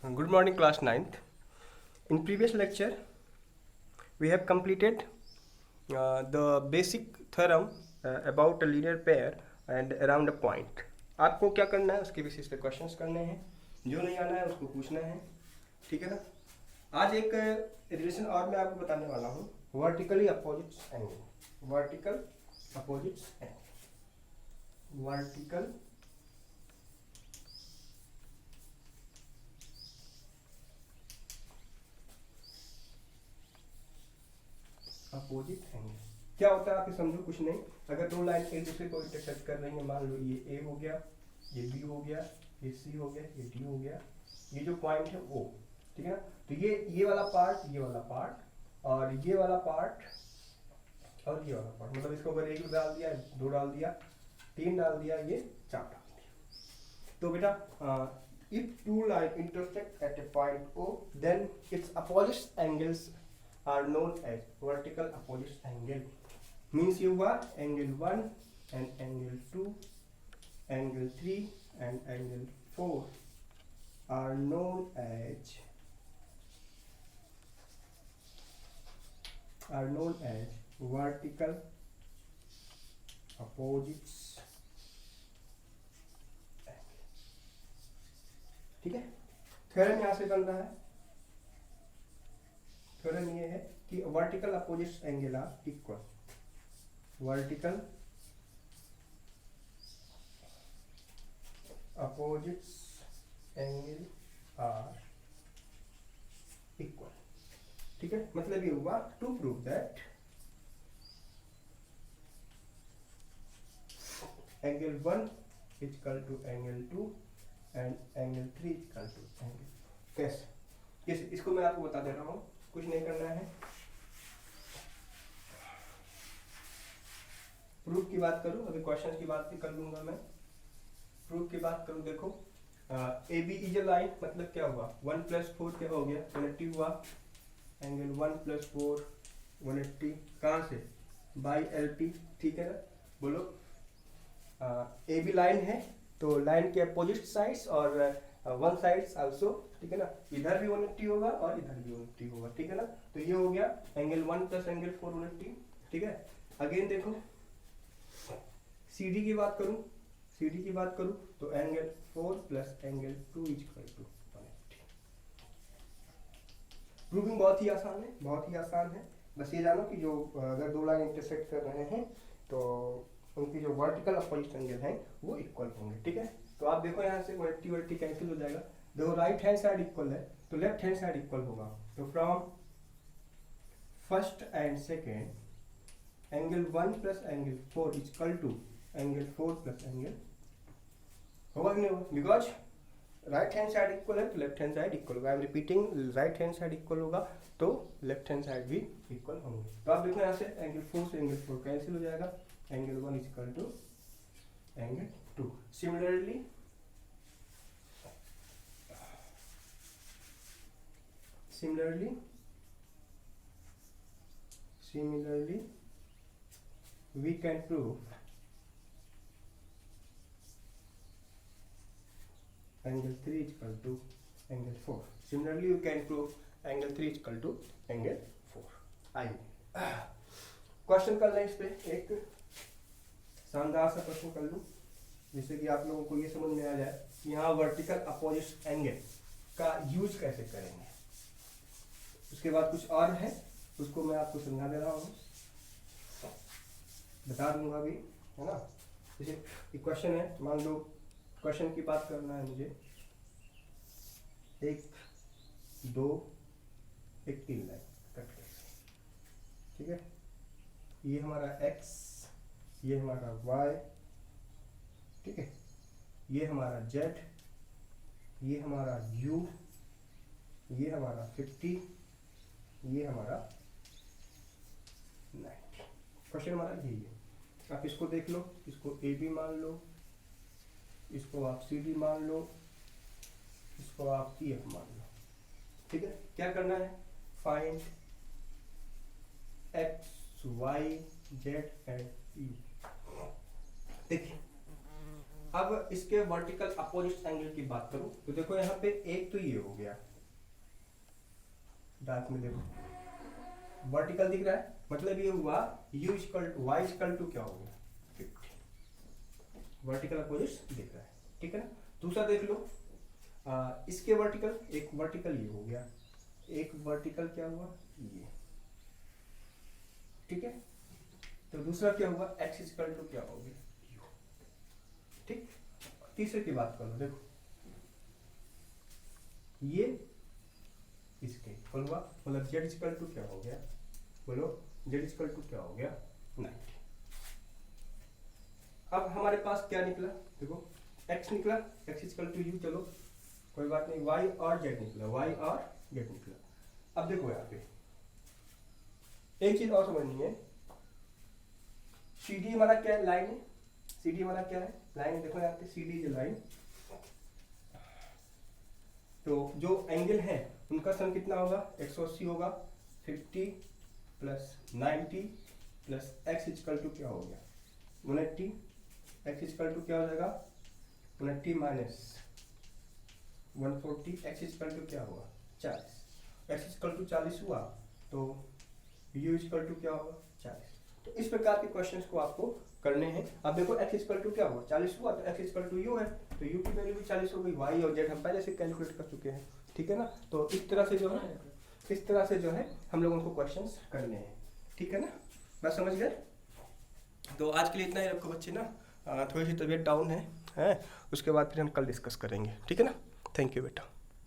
Good morning, class 9th. In previous lecture, we have completed the basic theorem about a linear pair and around a point. आपको क्या करना है, उसके basis पे questions करने हैं. जो नहीं आना है उसको पूछना है. ठीक है ना. आज एक रिलेशन और मैं आपको बताने वाला हूँ. Vertically opposite angle. Vertical opposite angle. Vertical opposite angle. क्या होता है आप ये समझो. कुछ नहीं, अगर दो लाइन एक दूसरे को इंटरसेक्ट कर रही है, मान लो ये ए हो गया, ये बी हो गया, ये सी हो गया, ये डी हो गया, ये जो पॉइंट है ओ. ठीक है ना. तो ये वाला पार्ट, ये वाला पार्ट और ये वाला पार्ट और ये वाला पार्ट, मतलब इसको अगर एक डाल दिया, दो डाल दिया, तीन डाल दिया, ये चार डाल दिया. तो बेटा if two lines intersect at a point O, then its opposite angles are known as vertical opposite angle. Means you got angle 1 and angle 2, angle 3 and angle 4 are known as vertical opposites angle. ठीक है. Theorem यहां से बन रहा है. Theorem ये है कि vertical opposite angle are equal. Vertical opposite angle are equal. ठीक है. मतलब ये हुआ to prove that angle 1 is equal to angle 2 and angle 3 is equal to angle. कैसे? इसको मैं आपको बता दे रहा हूं. कुछ नहीं करना है. प्रूफ की बात करूं, अभी क्वेश्चन की बात भी कर लूंगा मैं. प्रूफ की बात करूं, देखो A B is a line. मतलब क्या हुआ, 1 + 4 क्या हो गया, 180 हुआ. एंगल 1 + 4 180. कहां से? By L P. ठीक है ना. बोलो ए बी लाइन है तो लाइन के अपोजिट साइड्स और वन साइड्स आल्सो. ठीक है ना. इधर भी 180 होगा और इधर भी 180 होगा. ठीक है ना. तो ये हो गया एंगल 1 + एंगल 4 180. ठीक है. अगेन देखो सी डी की बात करूं, CD की बात करूं तो angle 4 + angle 2 is equal to 180. Proving बहुत ही आसान है, बहुत ही आसान है. बस ये जानो कि जो अगर दो लाइन इंटरसेक्ट कर रहे हैं तो उनकी जो वर्टिकल अपोजिट एंगल है वो इक्वल होंगे. ठीक है. तो आप देखो यहाँ से 180 कैंसिल हो जाएगा. देखो राइट हैंड साइड इक्वल है तो लेफ्ट हैंड साइड इक्वल होगा. तो from first and second angle 1 + angle 4 is equal to angle 4 + angle होगा कि नहीं होगा. Because right hand side equal है तो लेफ्ट हैंड साइड इक्वल होगा. I am repeating, right hand side equal होगा तो लेफ्ट हैंड साइड भी इक्वल होंगे. तो आप देखो यहाँ से एंगल 4 से एंगल 4 कैंसिल हो जाएगा. Angle 1 is equal to angle 2. Similarly we can prove angle 3 is equal to angle 4. Similarly you can prove angle 3 is equal to angle 4. आइए क्वेश्चन कर लें. इस पे एक शानदार सा क्वेश्चन कर लूँ जिससे कि आप लोगों को ये समझ में आ जाए कि यहाँ वर्टिकल अपोजिट एंगल का यूज कैसे करेंगे. उसके बाद कुछ और है उसको मैं आपको समझा दे रहा हूँ, बता दूंगा अभी, है ना. जैसे क्वेश्चन है, मान लो क्वेश्चन की बात करना है मुझे. 1 2 एक 3 लाइन कट कर. ठीक है. ये हमारा x, ये हमारा y. ठीक है. ये हमारा z, ये हमारा u, ये हमारा 50, ये हमारा 90. क्वेश्चन हमारा यही है. आप इसको देख लो, इसको ए बी मान लो, इसको आप सी डी मान लो, इसको आप ई एफ मान लो. ठीक है. क्या करना है, find X Y Z and E. देखिए अब इसके वर्टिकल अपोजिट एंगल की बात करूं तो देखो यहाँ पे एक तो ये हो गया, डार्क में देखो वर्टिकल दिख रहा है, मतलब ये हुआ u equal to Y equal to क्या हो गया 50, वर्टिकल अपोजिट दिख रहा है, ठीक है ना। दूसरा देख लो इसके वर्टिकल, एक वर्टिकल ये हो गया, एक वर्टिकल क्या हुआ ये, ठीक है। तो दूसरा क्या हुआ x इक्वल टू क्या हो गया u, ठीक। तीसरे की बात करो, देखो ये इसके इक्वल हुआ, मतलब z इक्वल टू क्या हो गया, बोलो z इक्वल टू क्या हो गया 90। अब हमारे पास क्या निकला, देखो x निकला, x इक्वल टू u, चलो कोई बात नहीं, y और z निकला, y और z निकला। अब देखो यहाँ पे एक चीज और समझनी है, CD हमारा क्या है, लाइन है, CD हमारा क्या है, लाइन। देखो यहाँ पे CD जो लाइन, तो जो एंगल है उनका सम कितना होगा 180 होगा, 50 plus 90 plus x equal to क्या हो गया 180, x इक्वल टू क्या हो जाएगा 180 माइनस 140, x इक्वल टू क्या हुआ 40, x इक्वल टू 40 हुआ तो u इक्वल टू क्या होगा 40। तो इस प्रकार के क्वेश्चंस को आपको करने हैं। अब देखो x इक्वल टू क्या हुआ 40 हुआ, तो x इक्वल टू u है, तो u की वैल्यू भी 40 हो गई, y और z हम पहले से कैलकुलेट कर चुके हैं, ठीक है ना। तो इस तरह से जो है हम लोगों को क्वेश्चंस करने हैं, ठीक है ना, बस समझ गए। तो आज के लिए इतना ही रखो बच्चे ना, थोड़ी सी तबीयत डाउन है, उसके बाद फिर हम कल डिस्कस करेंगे, ठीक है ना। थैंक यू बेटा।